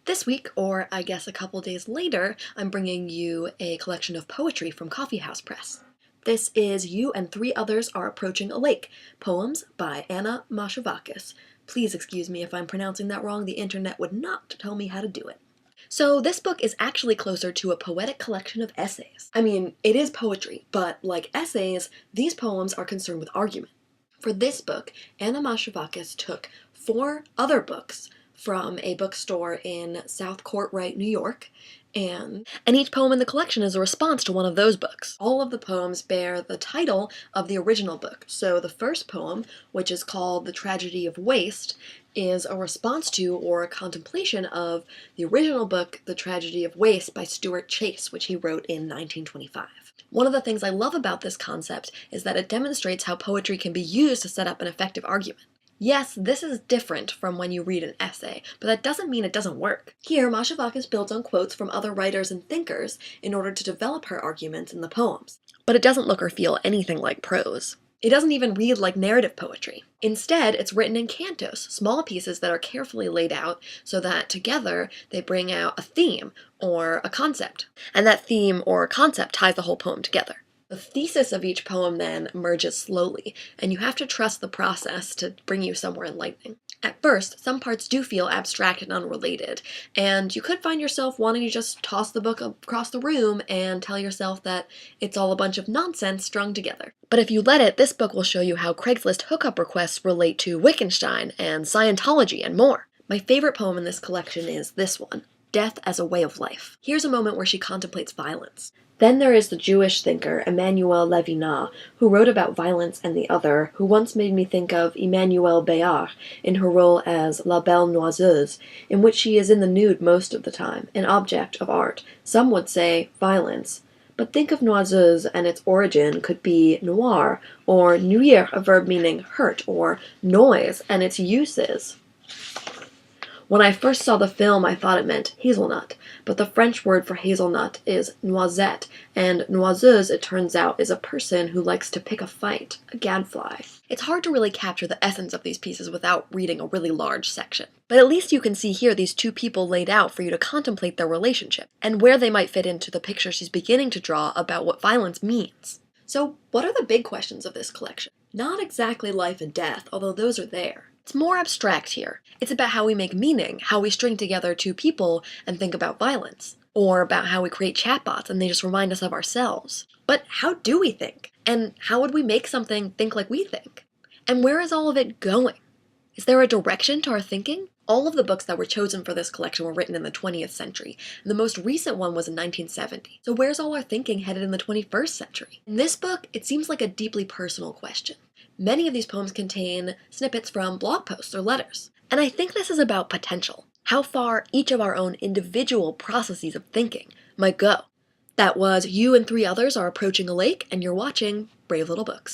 This week, or I guess a couple days later, I'm bringing you a collection of poetry from Coffee House Press. This is You and Three Others Are Approaching a Lake, poems by Anna Mashevakis. Please excuse me if I'm pronouncing that wrong, the internet would not tell me how to do it. So this book is actually closer to a poetic collection of essays. I mean, it is poetry, but like essays, these poems are concerned with argument. For this book, Anna Mashevakis took 4 other books from a bookstore in South Courtright, New York, and each poem in the collection is a response to one of those books. All of the poems bear the title of the original book. So the first poem, which is called The Tragedy of Waste, is a response to or a contemplation of the original book, The Tragedy of Waste by Stuart Chase, which he wrote in 1925. One of the things I love about this concept is that it demonstrates how poetry can be used to set up an effective argument. Yes, this is different from when you read an essay, but that doesn't mean it doesn't work. Here, Mashevakis builds on quotes from other writers and thinkers in order to develop her arguments in the poems. But it doesn't look or feel anything like prose. It doesn't even read like narrative poetry. Instead, it's written in cantos, small pieces that are carefully laid out so that together they bring out a theme or a concept. And that theme or concept ties the whole poem together. The thesis of each poem then emerges slowly, and you have to trust the process to bring you somewhere enlightening. At first, some parts do feel abstract and unrelated, and you could find yourself wanting to just toss the book across the room and tell yourself that it's all a bunch of nonsense strung together. But if you let it, this book will show you how Craigslist hookup requests relate to Wittgenstein and Scientology and more. My favorite poem in this collection is this one, Death as a Way of Life. Here's a moment where she contemplates violence. Then there is the Jewish thinker Emmanuel Levinas, who wrote about violence and the other, who once made me think of Emmanuelle Béart in her role as La Belle Noiseuse, in which she is in the nude most of the time, an object of art. Some would say violence. But think of noiseuse, and its origin could be noir, or nuire, a verb meaning hurt, or noise, and its uses. When I first saw the film, I thought it meant hazelnut, but the French word for hazelnut is noisette, and noiseuse, it turns out, is a person who likes to pick a fight, a gadfly. It's hard to really capture the essence of these pieces without reading a really large section. But at least you can see here these two people laid out for you to contemplate their relationship, and where they might fit into the picture she's beginning to draw about what violence means. So, what are the big questions of this collection? Not exactly life and death, although those are there. It's more abstract here. It's about how we make meaning, how we string together two people and think about violence. Or about how we create chatbots and they just remind us of ourselves. But how do we think? And how would we make something think like we think? And where is all of it going? Is there a direction to our thinking? All of the books that were chosen for this collection were written in the 20th century, and the most recent one was in 1970. So where's all our thinking headed in the 21st century? In this book, it seems like a deeply personal question. Many of these poems contain snippets from blog posts or letters. And I think this is about potential, how far each of our own individual processes of thinking might go. That was You and Three Others Are Approaching a Lake, and you're watching Brave Little Books.